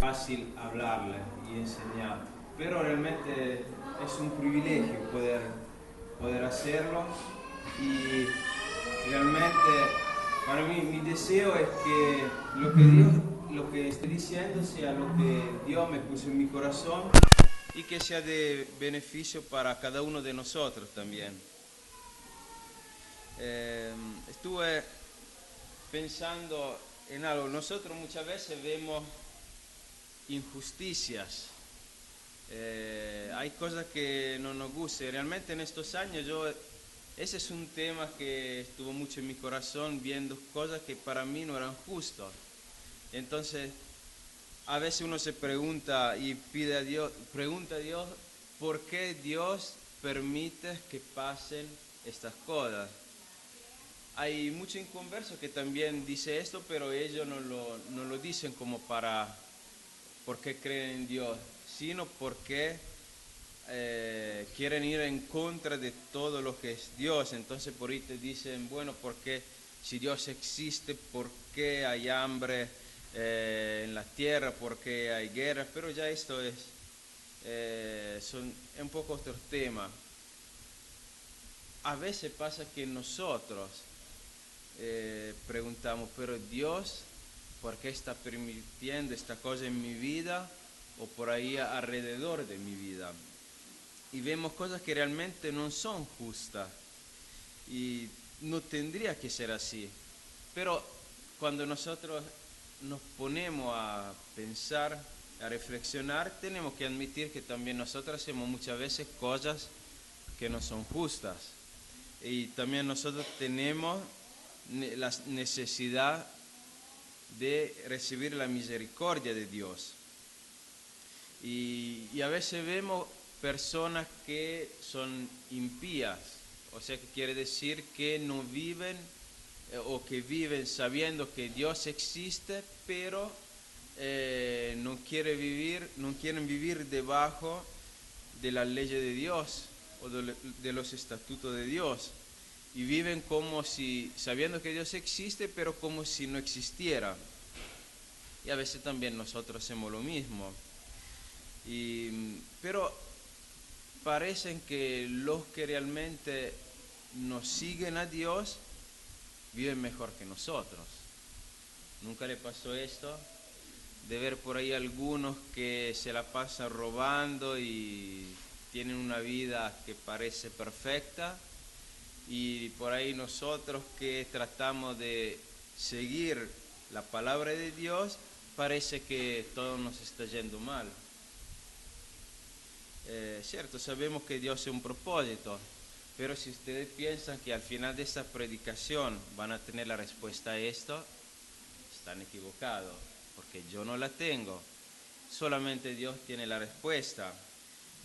fácil hablarle y enseñar, pero realmente es un privilegio poder hacerlo y realmente para mí mi deseo es que lo que estoy diciendo sea lo que Dios me puso en mi corazón y que sea de beneficio para cada uno de nosotros también. Estuve pensando en algo, nosotros muchas veces vemos injusticias. Hay cosas que no nos gustan. Realmente en estos años ese es un tema que estuvo mucho en mi corazón, viendo cosas que para mí no eran justas. Entonces, a veces uno se pregunta y pide a Dios, pregunta a Dios, ¿por qué Dios permite que pasen estas cosas? Hay muchos inconversos que también dicen esto, pero ellos no lo dicen como porque creen en Dios, sino porque quieren ir en contra de todo lo que es Dios. Entonces por ahí te dicen, bueno, porque si Dios existe, ¿por qué hay hambre en la tierra? ¿Por qué hay guerra? Pero ya esto es un poco otro tema. A veces pasa que nosotros preguntamos, pero Dios, ¿por qué está permitiendo esta cosa en mi vida o por ahí alrededor de mi vida? Y vemos cosas que realmente no son justas y no tendría que ser así. Pero cuando nosotros nos ponemos a pensar, a reflexionar, tenemos que admitir que también nosotros hacemos muchas veces cosas que no son justas. Y también nosotros tenemos la necesidad de recibir la misericordia de Dios. Y a veces vemos personas que son impías, o sea que quiere decir que no viven o que viven sabiendo que Dios existe, pero no quieren vivir debajo de la ley de Dios o de los estatutos de Dios. Y viven como si, sabiendo que Dios existe, pero como si no existiera. Y a veces también nosotros hacemos lo mismo. Pero parecen que los que realmente nos siguen a Dios viven mejor que nosotros. ¿Nunca le pasó esto? De ver por ahí algunos que se la pasan robando y tienen una vida que parece perfecta, y por ahí nosotros que tratamos de seguir la palabra de Dios, parece que todo nos está yendo mal. Cierto, sabemos que Dios es un propósito, pero si ustedes piensan que al final de esta predicación van a tener la respuesta a esto, están equivocados, porque yo no la tengo. Solamente Dios tiene la respuesta.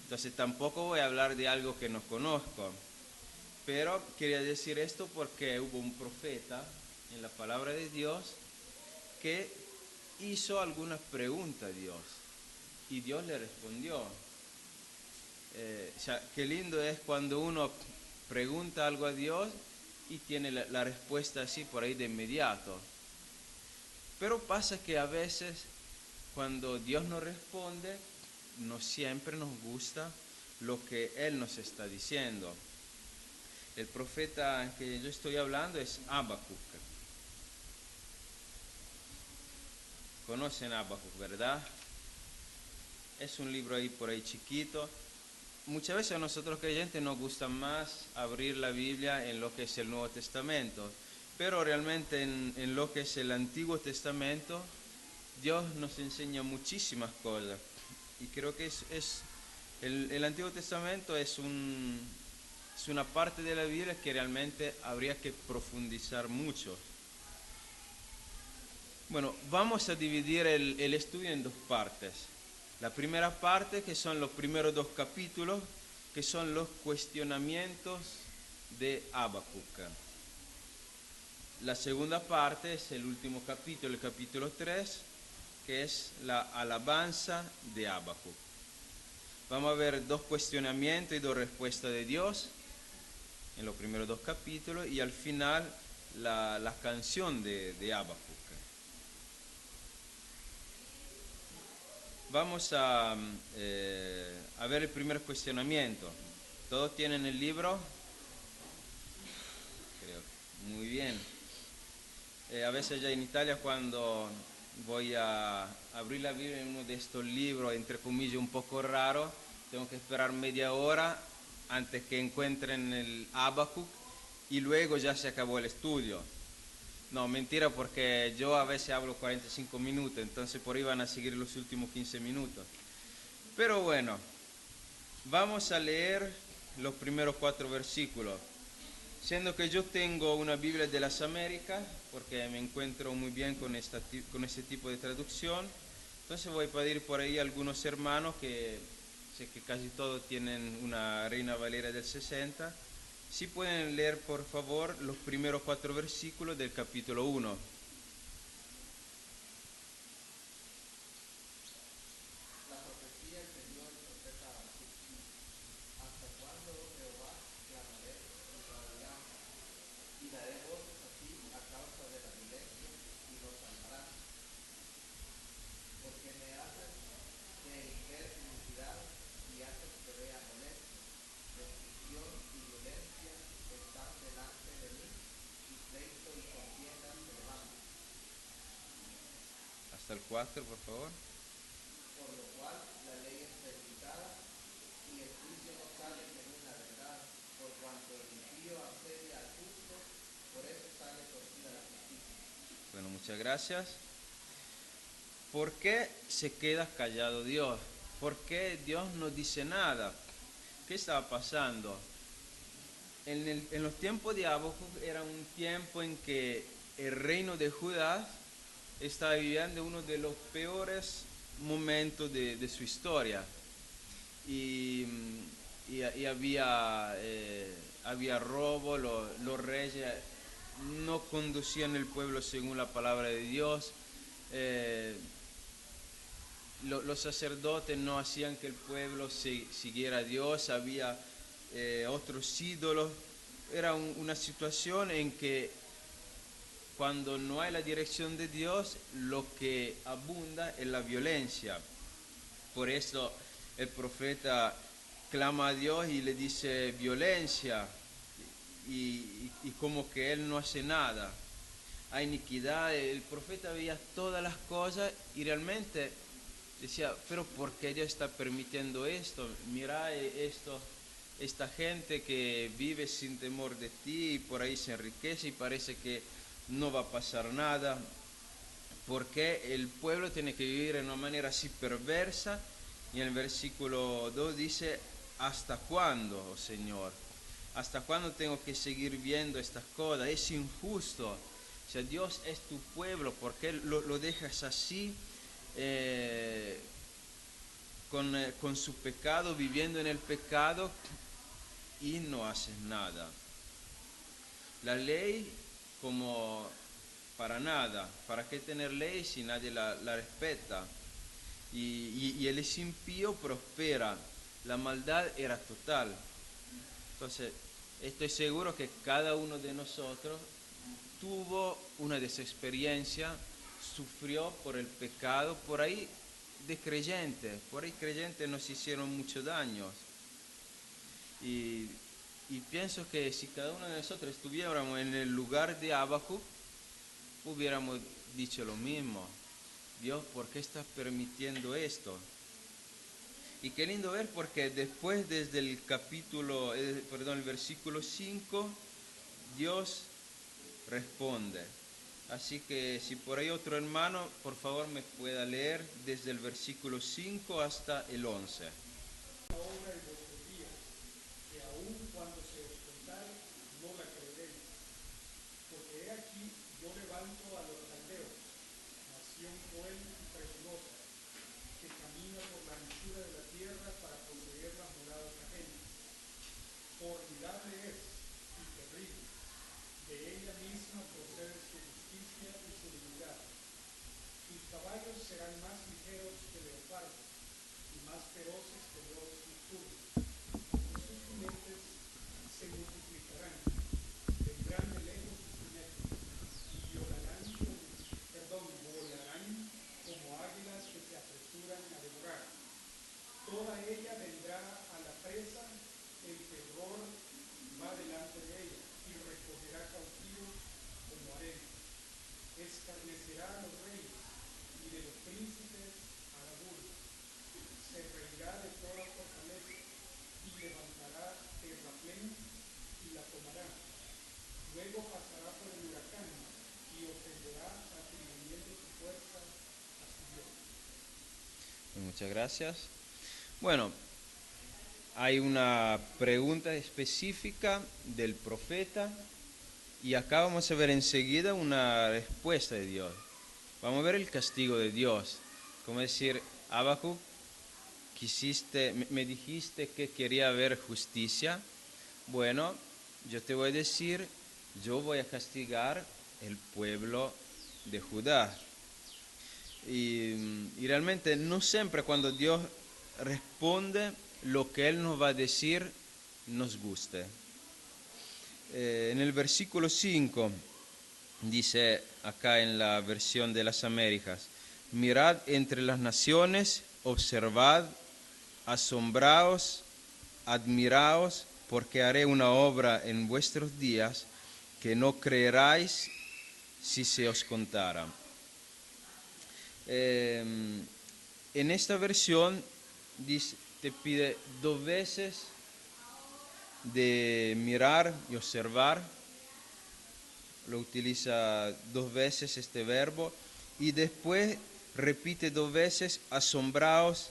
Entonces tampoco voy a hablar de algo que no conozco. Pero quería decir esto porque hubo un profeta en la palabra de Dios que hizo algunas preguntas a Dios y Dios le respondió. O sea, qué lindo es cuando uno pregunta algo a Dios y tiene la respuesta así por ahí de inmediato. Pero pasa que a veces cuando Dios nos responde, no siempre nos gusta lo que Él nos está diciendo. El profeta que yo estoy hablando es Habacuc. Conocen Habacuc, ¿verdad? Es un libro ahí por ahí chiquito. Muchas veces a nosotros creyentes nos gusta más abrir la Biblia en lo que es el Nuevo Testamento, pero realmente en lo que es el Antiguo Testamento, Dios nos enseña muchísimas cosas. Y creo que el Antiguo Testamento es una parte de la Biblia que realmente habría que profundizar mucho. Bueno, vamos a dividir el estudio en dos partes. La primera parte, que son los primeros dos capítulos, que son los cuestionamientos de Habacuc. La segunda parte es el último capítulo, el capítulo 3, que es la alabanza de Habacuc. Vamos a ver dos cuestionamientos y dos respuestas de Dios en los primeros dos capítulos y al final la canción de Habacuc. Vamos a ver el primer cuestionamiento. ¿Todos tienen el libro? Creo. Muy bien. A veces ya en Italia cuando voy a abrir la Biblia en uno de estos libros, entre comillas, un poco raro, tengo que esperar media hora antes que encuentren el Habacuc y luego ya se acabó el estudio. No, mentira, porque yo a veces hablo 45 minutos, entonces por ahí van a seguir los últimos 15 minutos. Pero bueno, vamos a leer los primeros 4 versículos. Siendo que yo tengo una Biblia de las Américas, porque me encuentro muy bien con este tipo de traducción, entonces voy a pedir por ahí a algunos hermanos que sé que casi todos tienen una Reina Valera del 60, si pueden leer por favor los primeros 4 versículos del capítulo 1. Hasta el 4, por favor. Bueno, muchas gracias. ¿Por qué se queda callado Dios? ¿Por qué Dios no dice nada? ¿Qué estaba pasando? En los tiempos de Habacuc era un tiempo en que el reino de Judá estaba viviendo uno de los peores momentos de su historia. Y había robo, los reyes no conducían el pueblo según la palabra de Dios. Los sacerdotes no hacían que el pueblo siguiera a Dios, había otros ídolos. Era una situación en que cuando no hay la dirección de Dios, lo que abunda es la violencia. Por eso el profeta clama a Dios y le dice violencia y como que él no hace nada. Hay iniquidad, el profeta veía todas las cosas y realmente decía, pero ¿por qué Dios está permitiendo esto? Mira esto, esta gente que vive sin temor de ti y por ahí se enriquece y parece que no va a pasar nada. ¿Por qué el pueblo tiene que vivir de una manera así perversa? Y en el versículo 2 dice, ¿hasta cuándo, oh Señor? ¿Hasta cuándo tengo que seguir viendo estas cosas? Es injusto. O sea, Dios es tu pueblo, ¿por qué lo dejas así? Con su pecado, viviendo en el pecado y no haces nada. La ley como para nada, ¿para qué tener ley si nadie la respeta? Y el impío prospera, la maldad era total. Entonces, estoy seguro que cada uno de nosotros tuvo una de esas experiencias, sufrió por el pecado, por ahí de creyentes, por ahí creyentes nos hicieron mucho daño. Y pienso que si cada uno de nosotros estuviéramos en el lugar de Habacuc, hubiéramos dicho lo mismo. Dios, ¿por qué estás permitiendo esto? Y qué lindo ver porque después desde el el versículo 5, Dios responde. Así que si por ahí otro hermano, por favor me pueda leer desde el versículo 5 hasta el 11. someterá a los reyes y de los príncipes a la burla. Se reirá de toda fortaleza y levantará terraplén y la tomará. Luego pasará por el huracán y ofenderá atribuyendo su fuerza a su Dios. Muchas gracias. Bueno, hay una pregunta específica del profeta y acá vamos a ver enseguida una respuesta de Dios. Vamos a ver el castigo de Dios. Como decir, Habacuc, me dijiste que quería ver justicia. Bueno, yo te voy a decir, yo voy a castigar el pueblo de Judá. Y realmente no siempre cuando Dios responde lo que Él nos va a decir nos guste. En el versículo 5 dice acá en la versión de las Américas, mirad entre las naciones, observad, asombraos, admiraos, porque haré una obra en vuestros días que no creeráis si se os contara. En esta versión te pide 2 veces de mirar y observar, lo utiliza 2 veces este verbo, y después repite 2 veces asombraos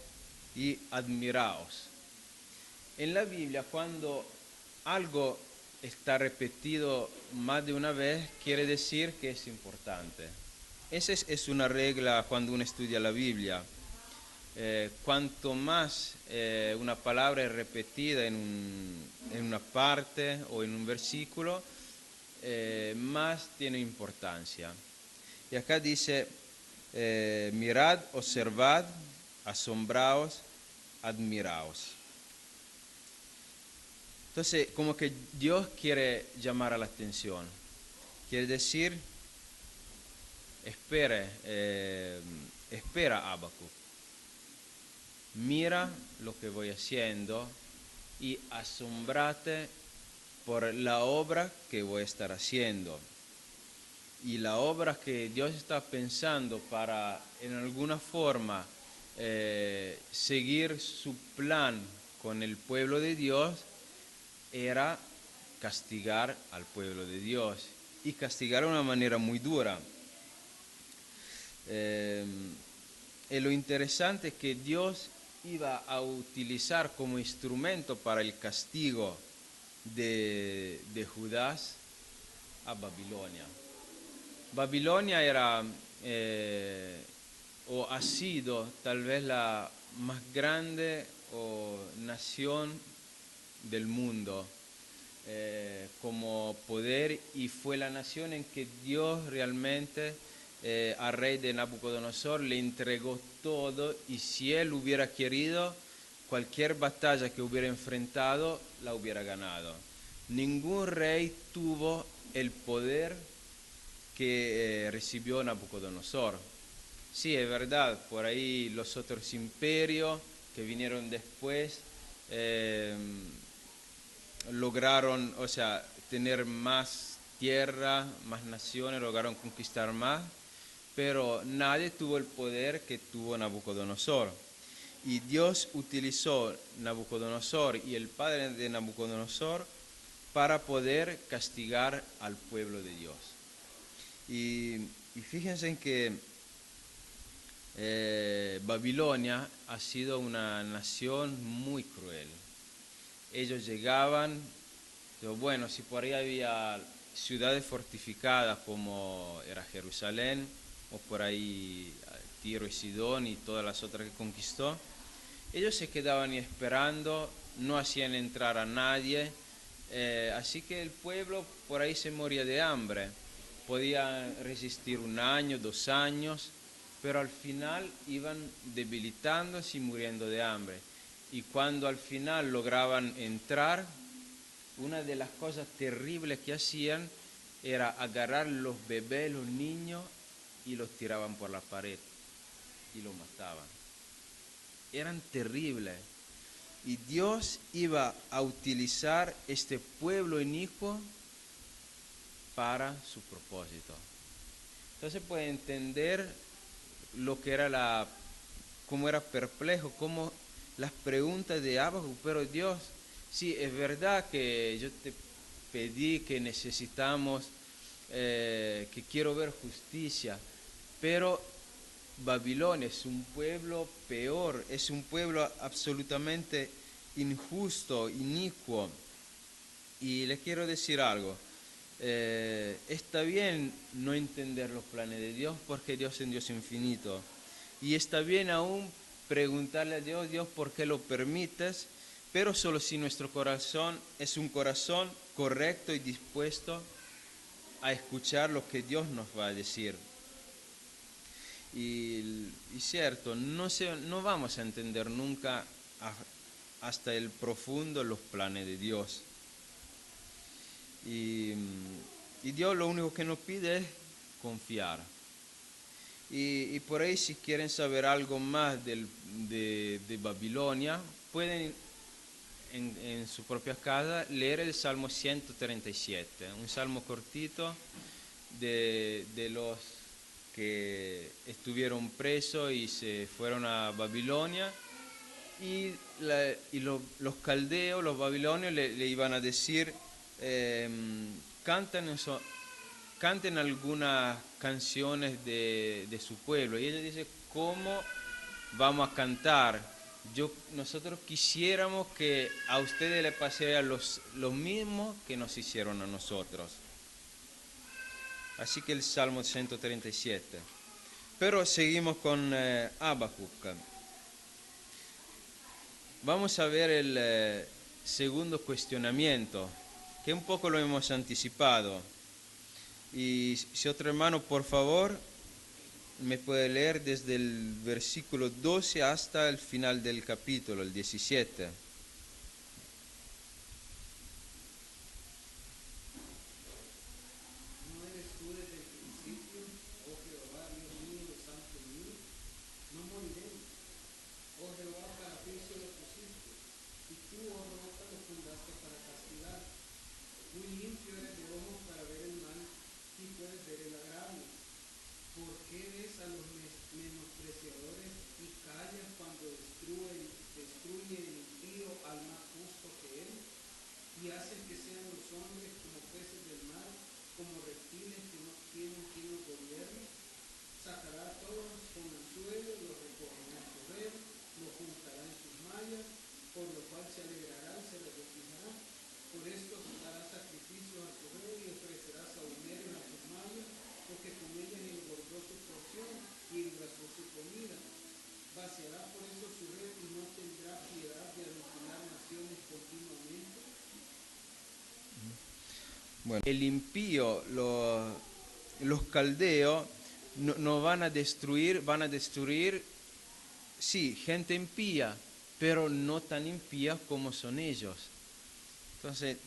y admiraos. En la Biblia, cuando algo está repetido más de una vez, quiere decir que es importante. Esa es una regla cuando uno estudia la Biblia. Cuanto más una palabra es repetida en una parte o en un versículo, más tiene importancia. Y acá dice, mirad, observad, asombraos, admiraos. Entonces, como que Dios quiere llamar a la atención. Quiere decir, espera Habacuc. Mira lo que voy haciendo y asombrate por la obra que voy a estar haciendo. Y la obra que Dios está pensando para, en alguna forma, seguir su plan con el pueblo de Dios, era castigar al pueblo de Dios. Y castigar de una manera muy dura. Y lo interesante es que Dios iba a utilizar como instrumento para el castigo de Judas a Babilonia. Babilonia era o ha sido tal vez la más grande nación del mundo como poder, y fue la nación en que Dios realmente al rey de Nabucodonosor le entregó todo, y si él hubiera querido, cualquier batalla que hubiera enfrentado la hubiera ganado. Ningún rey tuvo el poder que recibió Nabucodonosor. Sí, es verdad, por ahí los otros imperios que vinieron después lograron, o sea, tener más tierra, más naciones, lograron conquistar más, pero nadie tuvo el poder que tuvo Nabucodonosor. Y Dios utilizó Nabucodonosor y el padre de Nabucodonosor para poder castigar al pueblo de Dios. Y fíjense en que Babilonia ha sido una nación muy cruel. Ellos llegaban, pero bueno, si por ahí había ciudades fortificadas como era Jerusalén, o por ahí Tiro y Sidón y todas las otras que conquistó, ellos se quedaban esperando, no hacían entrar a nadie, así que el pueblo por ahí se moría de hambre. Podía resistir 1 año, 2 años, pero al final iban debilitándose y muriendo de hambre. Y cuando al final lograban entrar, una de las cosas terribles que hacían era agarrar los bebés, los niños, y los tiraban por la pared y los mataban. Eran terribles. Y Dios iba a utilizar este pueblo inicuo para su propósito. Entonces puede entender lo que era cómo era perplejo, cómo las preguntas de Habacuc, pero Dios, sí, es verdad que yo te pedí que necesitamos, que quiero ver justicia, pero Babilonia es un pueblo peor, es un pueblo absolutamente injusto, inicuo. Y les quiero decir algo, está bien no entender los planes de Dios porque Dios es un Dios infinito. Y está bien aún preguntarle a Dios, Dios, ¿por qué lo permites? Pero solo si nuestro corazón es un corazón correcto y dispuesto a escuchar lo que Dios nos va a decir. Y cierto, no vamos a entender nunca hasta el profundo los planes de Dios. Y Dios lo único que nos pide es confiar. Y por ahí, si quieren saber algo más de Babilonia, pueden en su propia casa leer el Salmo 137, un salmo cortito de los que estuvieron presos y se fueron a Babilonia. Los caldeos, los babilonios le iban a decir, canten algunas canciones de su pueblo. Y ella dice, ¿cómo vamos a cantar? Nosotros quisiéramos que a ustedes les pasara lo mismo que nos hicieron a nosotros. Así que el Salmo 137. Pero seguimos con Habacuc. Vamos a ver el segundo cuestionamiento, que un poco lo hemos anticipado. Y si otro hermano, por favor, me puede leer desde el versículo 12 hasta el final del capítulo, el 17. Bueno, el impío, los caldeos, no van a destruir, sí, gente impía, pero no tan impía como son ellos. Entonces,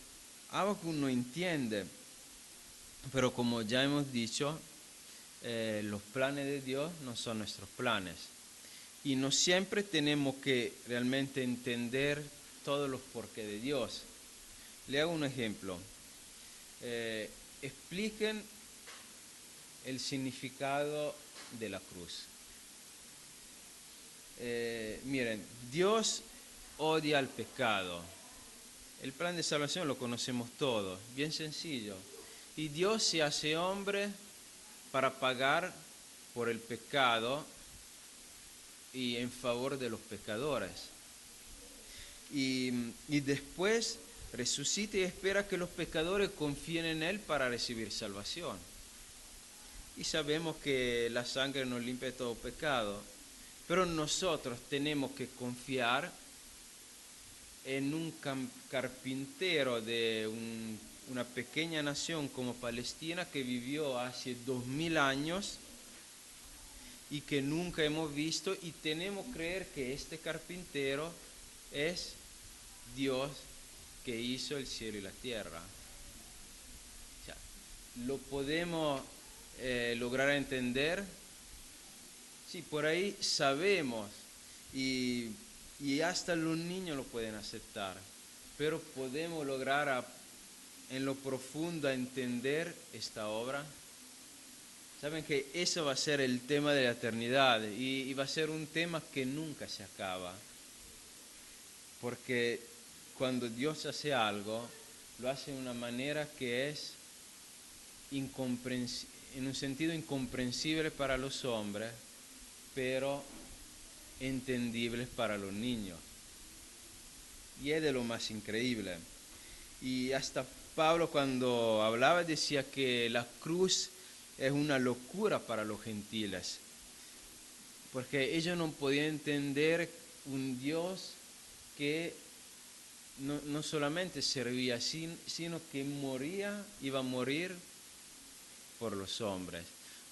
Habacuc no entiende, pero como ya hemos dicho, los planes de Dios no son nuestros planes. Y no siempre tenemos que realmente entender todos los porqués de Dios. Le hago un ejemplo. Expliquen el significado de la cruz. Miren, Dios odia al pecado. El plan de salvación lo conocemos todos, bien sencillo. Y Dios se hace hombre para pagar por el pecado y en favor de los pecadores. Y después resucita y espera que los pecadores confíen en Él para recibir salvación. Y sabemos que la sangre nos limpia de todo pecado, pero nosotros tenemos que confiar en un carpintero de una pequeña nación como Palestina que vivió hace 2000 años y que nunca hemos visto, y tenemos que creer que este carpintero es Dios que hizo el cielo y la tierra. O sea, ¿lo podemos lograr entender? Sí, por ahí sabemos y hasta los niños lo pueden aceptar, pero ¿podemos lograr en lo profundo entender esta obra? saben que eso va a ser el tema de la eternidad y va a ser un tema que nunca se acaba. Porque cuando Dios hace algo, lo hace de una manera que es en un sentido incomprensible para los hombres, pero entendible para los niños. Y es de lo más increíble. Y hasta Pablo cuando hablaba decía que la cruz es una locura para los gentiles, porque ellos no podían entender un Dios que no solamente servía, sino que iba a morir por los hombres.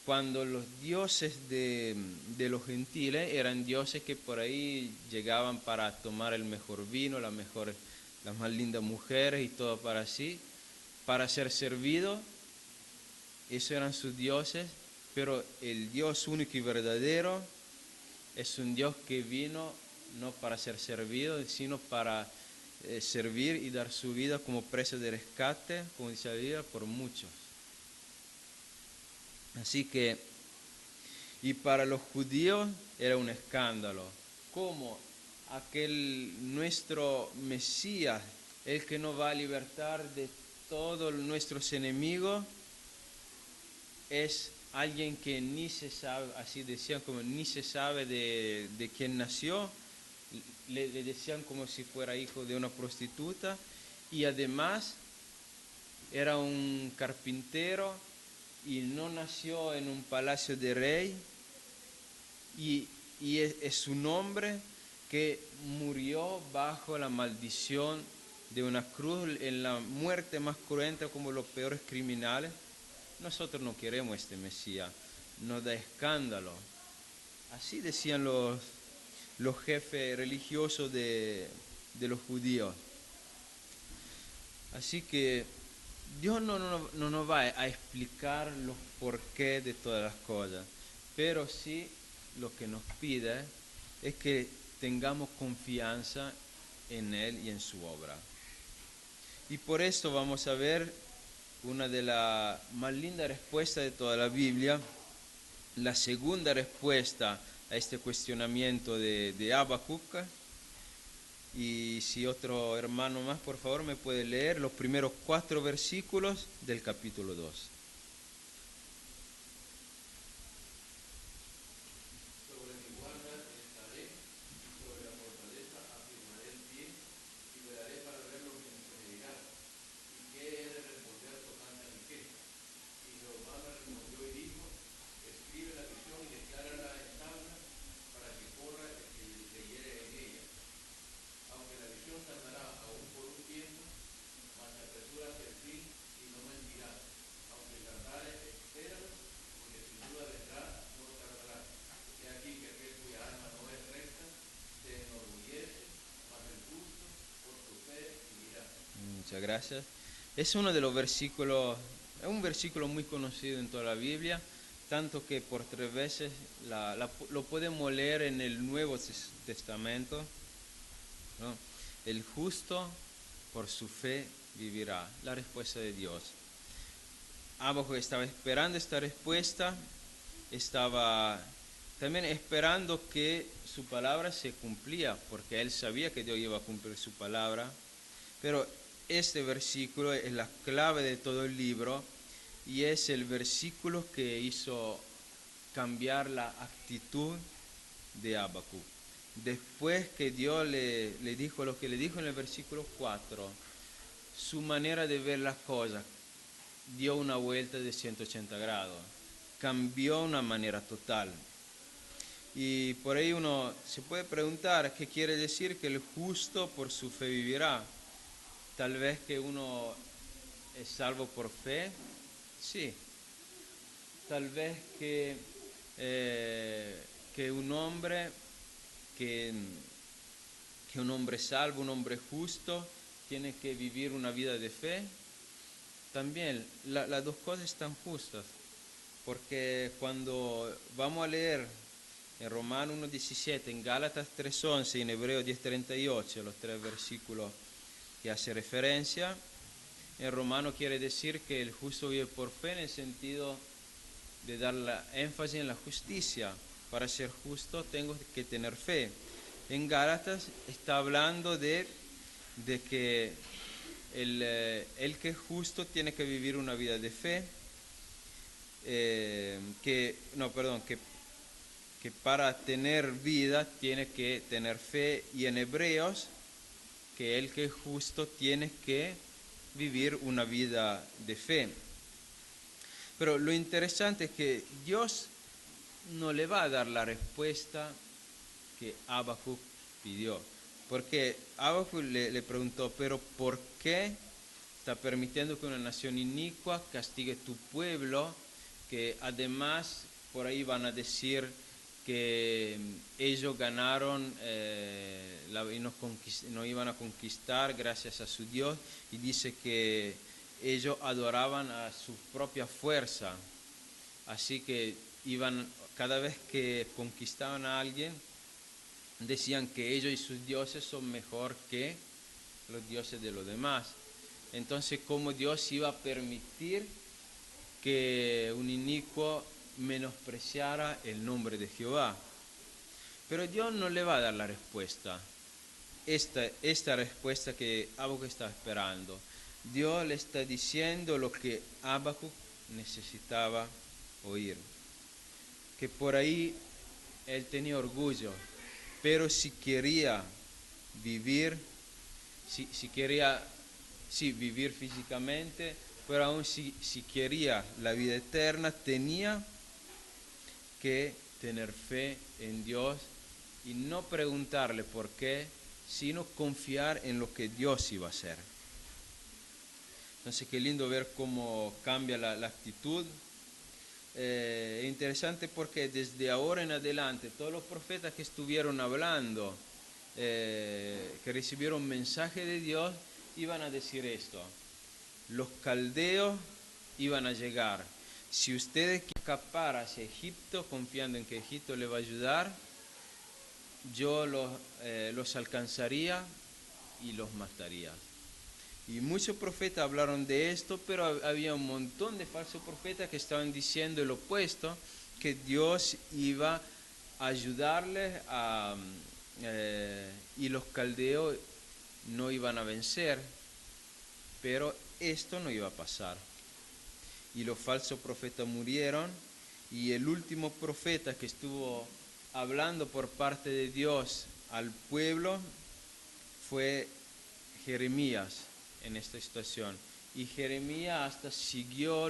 Cuando los dioses de los gentiles eran dioses que por ahí llegaban para tomar el mejor vino, las más lindas mujeres y todo para sí, para ser servidos, esos eran sus dioses, pero el Dios único y verdadero es un Dios que vino no para ser servido, sino para servir y dar su vida como precio de rescate, como dice la Biblia, por muchos. Así que, y para los judíos era un escándalo, como aquel nuestro Mesías, el que nos va a libertar de todos nuestros enemigos, es alguien que ni se sabe, así decían, como ni se sabe de quién nació, le decían como si fuera hijo de una prostituta, y además era un carpintero y no nació en un palacio de rey, y es un hombre que murió bajo la maldición de una cruz, en la muerte más cruenta como los peores criminales. Nosotros no queremos este Mesías, nos da escándalo. Así decían los jefes religiosos de los judíos. Así que Dios no nos va a explicar los porqués de todas las cosas, pero sí lo que nos pide es que tengamos confianza en Él y en su obra. Y por esto vamos a ver una de las más lindas respuestas de toda la Biblia, la segunda respuesta a este cuestionamiento de Habacuc. Y si otro hermano más, por favor, me puede leer los primeros 4 versículos del capítulo 2. Muchas gracias. Es uno de los versículos, es un versículo muy conocido en toda la Biblia, tanto que por 3 veces lo podemos leer en el Nuevo Testamento, ¿no? El justo por su fe vivirá. La respuesta de Dios. Habacuc estaba esperando esta respuesta, estaba también esperando que su palabra se cumplía, porque él sabía que Dios iba a cumplir su palabra, pero este versículo es la clave de todo el libro y es el versículo que hizo cambiar la actitud de Habacuc. Después que Dios le dijo lo que le dijo en el versículo 4, su manera de ver las cosas dio una vuelta de 180 grados, cambió de una manera total. Y por ahí uno se puede preguntar qué quiere decir que el justo por su fe vivirá. Tal vez que uno es salvo por fe, sí. Tal vez que un hombre un hombre salvo, un hombre justo, tiene que vivir una vida de fe. También las dos cosas están justas, porque cuando vamos a leer en Romanos 1.17, en Gálatas 3.11 y en Hebreo 10.38, los 3 versículos que hace referencia, en Romano quiere decir que el justo vive por fe en el sentido de dar la énfasis en la justicia. Para ser justo tengo que tener fe. En Gálatas está hablando de que el que es justo tiene que vivir una vida de fe, que para tener vida tiene que tener fe, y en Hebreos que el que es justo tiene que vivir una vida de fe. Pero lo interesante es que Dios no le va a dar la respuesta que Habacuc pidió, porque Habacuc le preguntó, pero ¿por qué está permitiendo que una nación inicua castigue tu pueblo? Que además por ahí van a decir que ellos ganaron y no iban a conquistar gracias a su Dios, y dice que ellos adoraban a su propia fuerza, así que cada vez que conquistaban a alguien, decían que ellos y sus dioses son mejor que los dioses de los demás. Entonces, ¿cómo Dios iba a permitir que un inicuo menospreciara el nombre de Jehová? Pero Dios no le va a dar la respuesta, esta respuesta que Habacuc estaba esperando. Dios le está diciendo lo que Habacuc necesitaba oír, que por ahí él tenía orgullo, pero si quería vivir, vivir físicamente, pero aún si quería la vida eterna, tenía que tener fe en Dios y no preguntarle por qué, sino confiar en lo que Dios iba a hacer. Entonces, qué lindo ver cómo cambia la actitud. Es interesante porque desde ahora en adelante todos los profetas que estuvieron hablando, que recibieron mensaje de Dios, iban a decir esto: los caldeos iban a llegar. Si ustedes quieren escapar hacia Egipto confiando en que Egipto les va a ayudar, yo los alcanzaría y los mataría. Y muchos profetas hablaron de esto, pero había un montón de falsos profetas que estaban diciendo el opuesto, que Dios iba a ayudarles y los caldeos no iban a vencer, pero esto no iba a pasar. Y los falsos profetas murieron, y el último profeta que estuvo hablando por parte de Dios al pueblo fue Jeremías en esta situación. Y Jeremías hasta siguió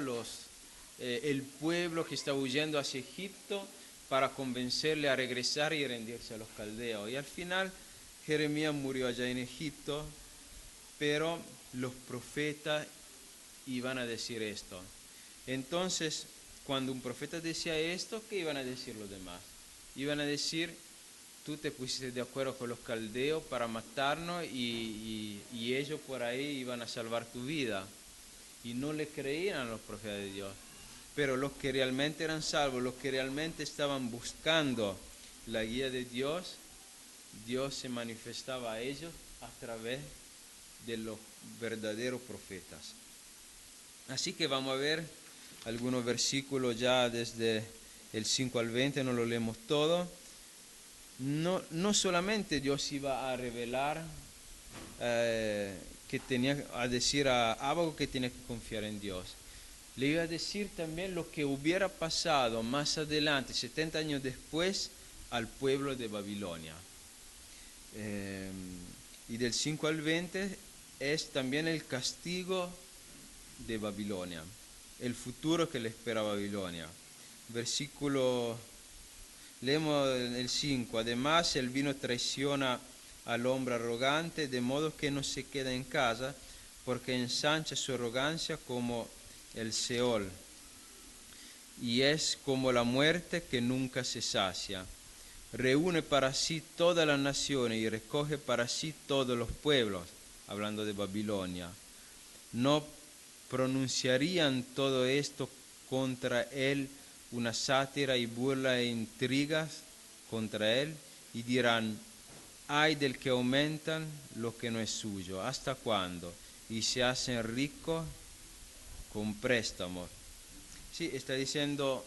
el pueblo que estaba huyendo hacia Egipto para convencerle a regresar y rendirse a los caldeos. Y al final Jeremías murió allá en Egipto, pero los profetas iban a decir esto. Entonces, cuando un profeta decía esto, ¿qué iban a decir los demás? Iban a decir: tú te pusiste de acuerdo con los caldeos para matarnos y ellos por ahí iban a salvar tu vida. Y no le creían a los profetas de Dios. Pero los que realmente eran salvos, los que realmente estaban buscando la guía de Dios, Dios se manifestaba a ellos a través de los verdaderos profetas. Así que vamos a ver algunos versículos ya desde el 5 al 20, no lo leemos todo. No solamente Dios iba a revelar que tenía a decir a Habacuc que tenía que confiar en Dios, le iba a decir también lo que hubiera pasado más adelante, 70 años después, al pueblo de Babilonia. Y del 5 al 20 es también el castigo de Babilonia, el futuro que le espera a Babilonia. Leemos el 5. Además, el vino traiciona al hombre arrogante, de modo que no se queda en casa, porque ensancha su arrogancia como el Seol, y es como la muerte que nunca se sacia. Reúne para sí todas las naciones y recoge para sí todos los pueblos, hablando de Babilonia. No pronunciarían todo esto contra él una sátira y burla e intrigas contra él, y dirán: ay del que aumentan lo que no es suyo, ¿hasta cuándo? Y se hacen ricos con préstamos. Sí, está diciendo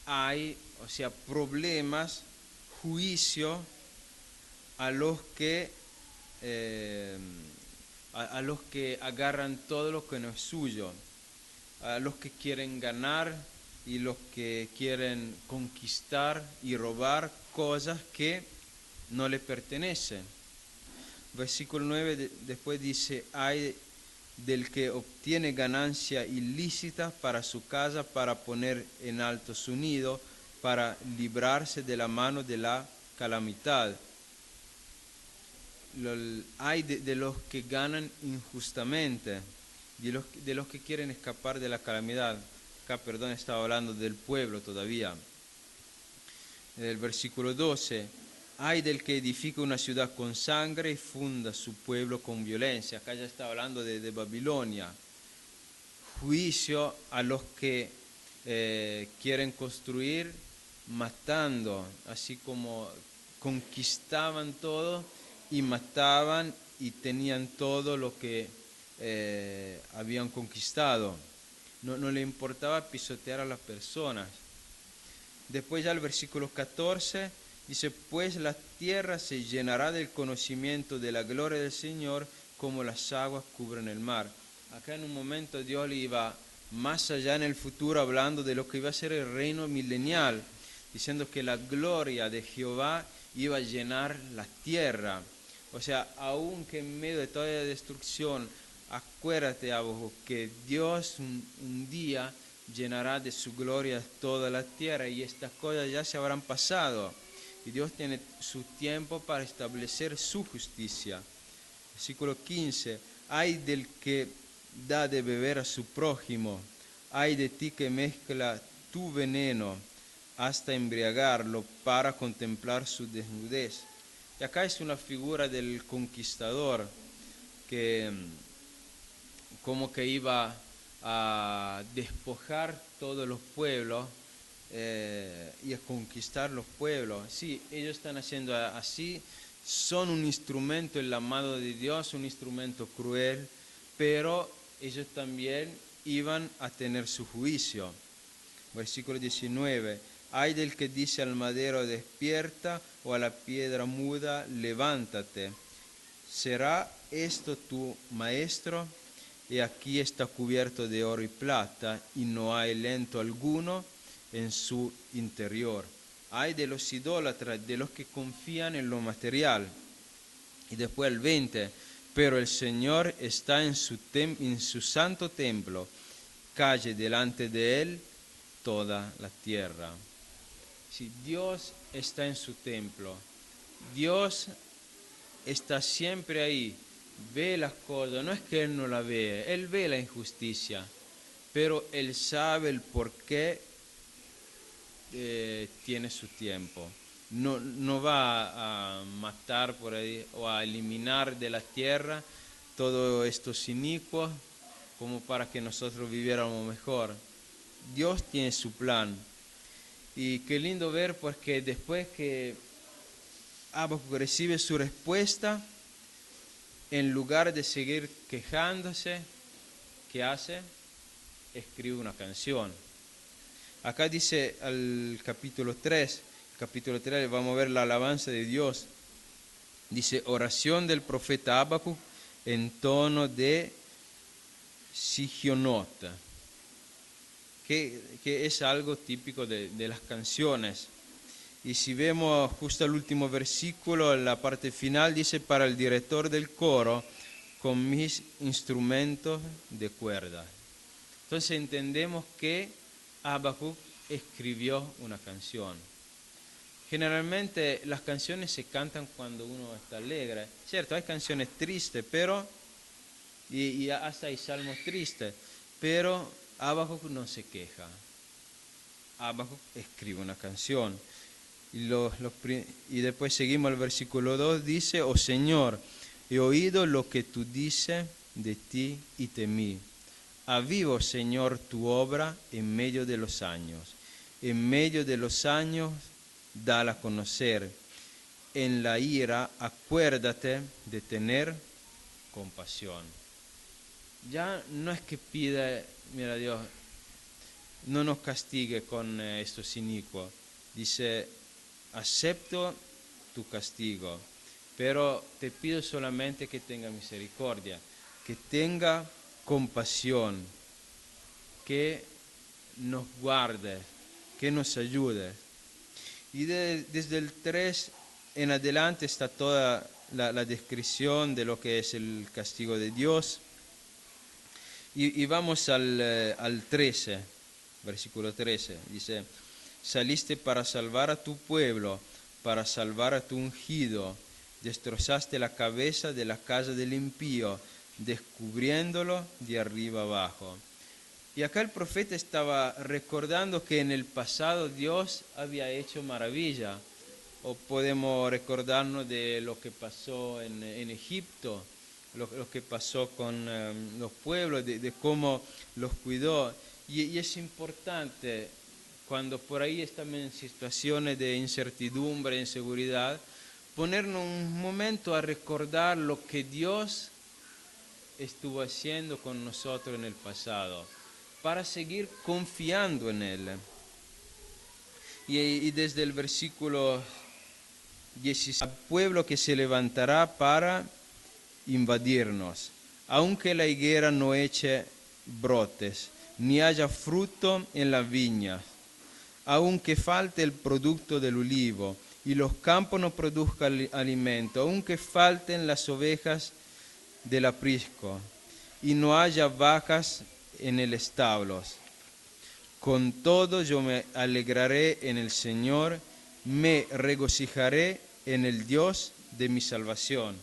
hay, o sea, problemas, juicio a los que a los que agarran todo lo que no es suyo, a los que quieren ganar y los que quieren conquistar y robar cosas que no le pertenecen. Versículo 9 después dice, hay del que obtiene ganancia ilícita para su casa, para poner en alto su nido, para librarse de la mano de la calamidad. Hay de los que ganan injustamente, de los que quieren escapar de la calamidad. Acá, perdón, estaba hablando del pueblo todavía. El versículo 12, hay del que edifica una ciudad con sangre y funda su pueblo con violencia. Acá ya está hablando de Babilonia. Juicio a los que quieren construir matando, así como conquistaban todo y mataban y tenían todo lo que habían conquistado. No le importaba pisotear a las personas. Después ya el versículo 14 dice, pues la tierra se llenará del conocimiento de la gloria del Señor como las aguas cubren el mar. Acá en un momento Dios le iba más allá en el futuro hablando de lo que iba a ser el reino milenial, diciendo que la gloria de Jehová iba a llenar la tierra. O sea, aunque en medio de toda la destrucción, acuérdate a vos que Dios un día llenará de su gloria toda la tierra y estas cosas ya se habrán pasado. Y Dios tiene su tiempo para establecer su justicia. Versículo 15. Hay del que da de beber a su prójimo. Hay de ti que mezcla tu veneno hasta embriagarlo para contemplar su desnudez. Y acá es una figura del conquistador que como que iba a despojar todos los pueblos y a conquistar los pueblos. Sí, ellos están haciendo así, son un instrumento en la mano de Dios, un instrumento cruel, pero ellos también iban a tener su juicio. Versículo 19, hay del que dice al madero despierta o a la piedra muda levántate. ¿Será esto tu maestro? Y aquí está cubierto de oro y plata y no hay lento alguno en su interior. Hay de los idólatras, de los que confían en lo material. Y después el 20, pero el Señor está en su santo templo, calle delante de él toda la tierra. Si Dios está en su templo, Dios está siempre ahí, ve las cosas, no es que Él no la ve, Él ve la injusticia, pero Él sabe el por qué tiene su tiempo. No va a matar por ahí o a eliminar de la tierra todos estos inicuos como para que nosotros viviéramos mejor. Dios tiene su plan. Y qué lindo ver porque después que Habacuc recibe su respuesta, en lugar de seguir quejándose, ¿qué hace? Escribe una canción. Acá dice al capítulo 3 vamos a ver la alabanza de Dios. Dice, oración del profeta Habacuc en tono de Sigionot, que es algo típico de las canciones. Y si vemos justo el último versículo, en la parte final dice, para el director del coro, con mis instrumentos de cuerda. Entonces entendemos que Habacuc escribió una canción. Generalmente las canciones se cantan cuando uno está alegre. Cierto, hay canciones tristes, pero y hasta hay salmos tristes, pero Habacuc no se queja. Habacuc escribe una canción. Y después seguimos al versículo 2, dice, oh Señor, he oído lo que tú dices de ti y temí. Avivo, Señor, tu obra en medio de los años. En medio de los años, dala a conocer. En la ira, acuérdate de tener compasión. Ya no es que pida, mira Dios, no nos castigue con estos inicuos. Dice, acepto tu castigo, pero te pido solamente que tenga misericordia, que tenga compasión, que nos guarde, que nos ayude. Y desde el 3 en adelante está toda la descripción de lo que es el castigo de Dios. Y vamos al 13, versículo 13. Dice, saliste para salvar a tu pueblo, para salvar a tu ungido. Destrozaste la cabeza de la casa del impío, descubriéndolo de arriba abajo. Y acá el profeta estaba recordando que en el pasado Dios había hecho maravilla. O podemos recordarnos de lo que pasó en Egipto, lo que pasó con los pueblos, de cómo los cuidó. Y es importante, cuando por ahí estamos en situaciones de incertidumbre, inseguridad, ponernos un momento a recordar lo que Dios estuvo haciendo con nosotros en el pasado, para seguir confiando en Él. Y desde el versículo 16, pueblo que se levantará para invadirnos, aunque la higuera no eche brotes, ni haya fruto en la viña, aunque falte el producto del olivo, y los campos no produzcan alimento, aunque falten las ovejas del aprisco, y no haya vacas en el establo. Con todo yo me alegraré en el Señor, me regocijaré en el Dios de mi salvación.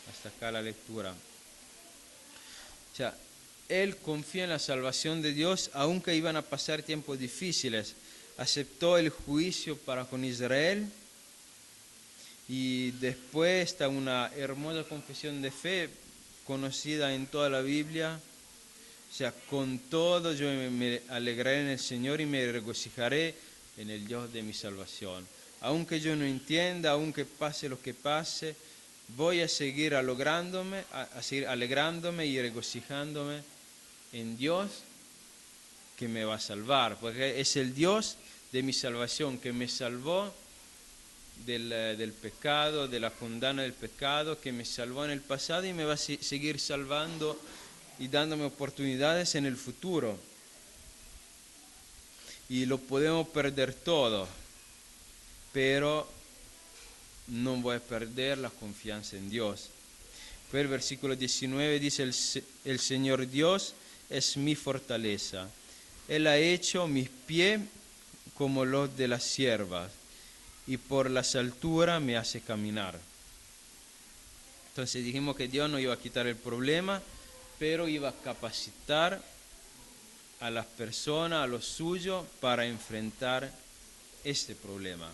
Hasta acá la lectura. O sea, él confía en la salvación de Dios, aunque iban a pasar tiempos difíciles. Aceptó el juicio para con Israel y después está una hermosa confesión de fe conocida en toda la Biblia. O sea, con todo yo me alegraré en el Señor y me regocijaré en el Dios de mi salvación. Aunque yo no entienda, aunque pase lo que pase, voy a seguir a seguir alegrándome y regocijándome en Dios que me va a salvar, porque es el Dios de mi salvación que me salvó del pecado, de la condena del pecado, que me salvó en el pasado y me va a seguir salvando y dándome oportunidades en el futuro. Y lo podemos perder todo, pero no voy a perder la confianza en Dios. Pues el versículo 19 dice, el Señor Dios es mi fortaleza. Él ha hecho mis pies como los de las siervas, y por las alturas me hace caminar. Entonces dijimos que Dios no iba a quitar el problema, pero iba a capacitar a las personas, a los suyos, para enfrentar este problema.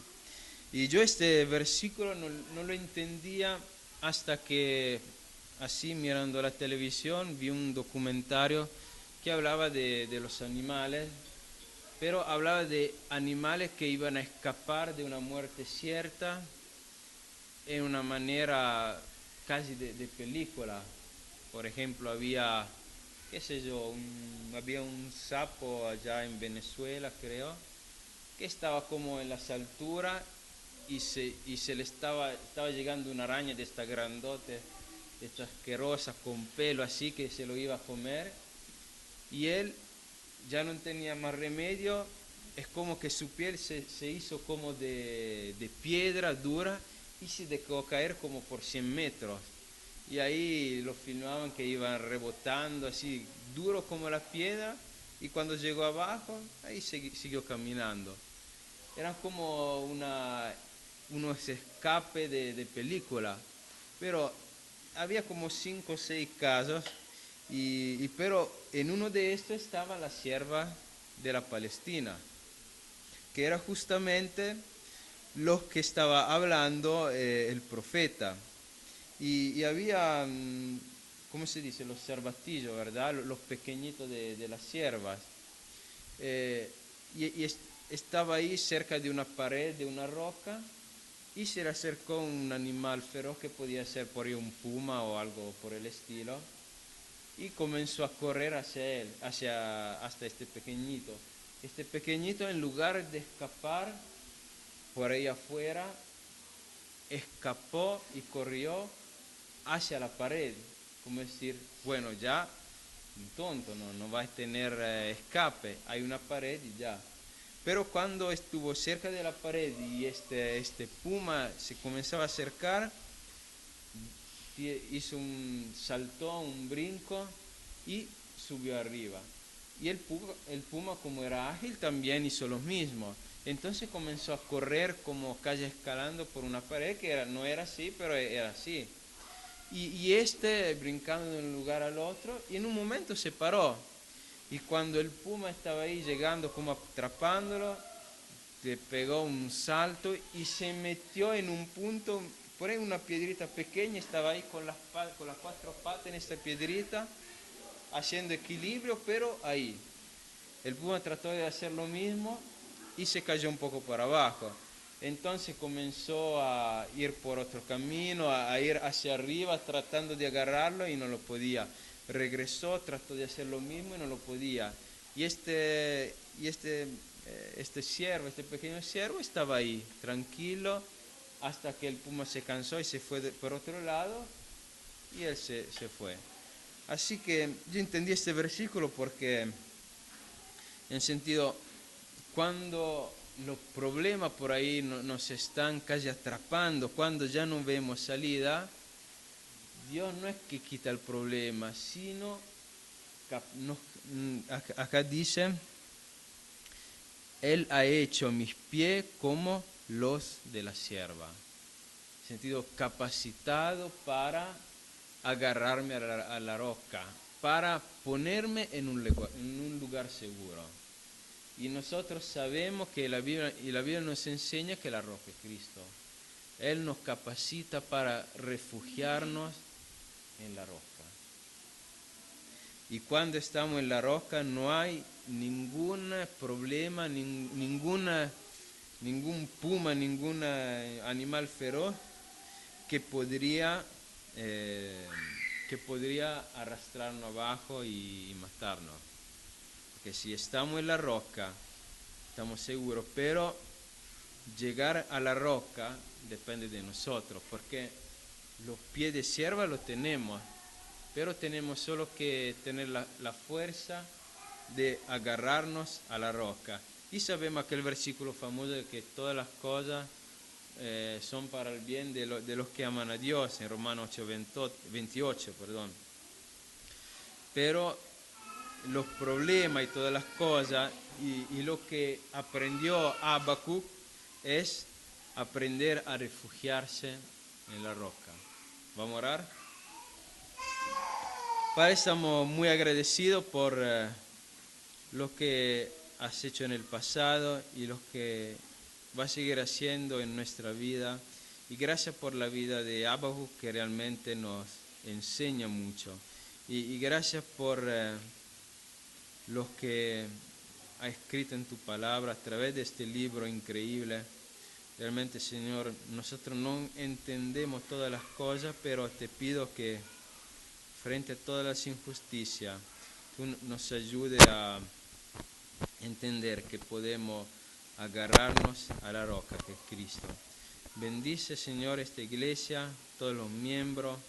Y yo este versículo no lo entendía hasta que, así mirando la televisión, vi un documentario que hablaba de los animales, pero hablaba de animales que iban a escapar de una muerte cierta en una manera casi de película. Por ejemplo, había, qué sé yo, había un sapo allá en Venezuela, creo, que estaba como en las alturas y se le estaba llegando una araña de esta grandote, de esta asquerosa, con pelo así, que se lo iba a comer. Y él ya no tenía más remedio, es como que su piel se hizo como de piedra dura y se dejó caer como por 100 metros. Y ahí lo filmaban que iban rebotando así, duro como la piedra, y cuando llegó abajo, ahí siguió caminando. Eran como unos escapes de película, pero había como 5 o 6 casos, pero en uno de estos estaba la sierva de la Palestina, que era justamente los que estaba hablando el profeta. Y había, ¿cómo se dice? Los cervatillos, ¿verdad? Los pequeñitos de las ciervas. Y estaba ahí cerca de una pared, de una roca, y se le acercó un animal feroz que podía ser por ahí un puma o algo por el estilo, y comenzó a correr hacia él, hasta este pequeñito. Este pequeñito, en lugar de escapar por ahí afuera, escapó y corrió hacia la pared, como decir, bueno, ya, un tonto, no va a tener escape, hay una pared y ya. Pero cuando estuvo cerca de la pared y este puma se comenzaba a acercar, saltó un brinco y subió arriba. Y el puma, como era ágil, también hizo lo mismo. Entonces comenzó a correr como calle escalando por una pared que no era así, pero era así. Y brincando de un lugar al otro, y en un momento se paró. Y cuando el puma estaba ahí llegando, como atrapándolo, le pegó un salto y se metió en un punto, por ahí una piedrita pequeña, estaba ahí con las 4 patas en esta piedrita, haciendo equilibrio, pero ahí. El puma trató de hacer lo mismo y se cayó un poco para abajo. Entonces comenzó a ir por otro camino, a ir hacia arriba tratando de agarrarlo y no lo podía. Regresó, trató de hacer lo mismo y no lo podía. Y este pequeño ciervo estaba ahí, tranquilo, hasta que el puma se cansó y se fue por otro lado y él se fue. Así que yo entendí este versículo porque, en sentido, cuando los problemas por ahí nos están casi atrapando, cuando ya no vemos salida, Dios no es que quita el problema, sino, acá dice, Él ha hecho mis pies como los de la sierva. En sentido, capacitado para agarrarme a la roca, para ponerme en un lugar seguro. Y nosotros sabemos que la Biblia nos enseña que la roca es Cristo. Él nos capacita para refugiarnos en la roca. Y cuando estamos en la roca no hay ningún problema, ningún puma, ningún animal feroz que podría arrastrarnos abajo y matarnos. Porque si estamos en la roca, estamos seguros, pero llegar a la roca depende de nosotros, porque los pies de sierva los tenemos, pero tenemos solo que tener la fuerza de agarrarnos a la roca. Y sabemos aquel versículo famoso de que todas las cosas son para el bien de los que aman a Dios, en Romanos 8:28, perdón. Pero los problemas y todas las cosas y lo que aprendió Habacuc es aprender a refugiarse en la roca. ¿Vamos a orar? Padre, estamos muy agradecidos por lo que has hecho en el pasado y lo que vas a seguir haciendo en nuestra vida. Y gracias por la vida de Habacuc, que realmente nos enseña mucho. Y gracias por lo que ha escrito en tu palabra a través de este libro increíble. Realmente, Señor, nosotros no entendemos todas las cosas, pero te pido que frente a todas las injusticias, tú nos ayudes a entender que podemos agarrarnos a la roca que es Cristo. Bendice, Señor, esta iglesia, todos los miembros.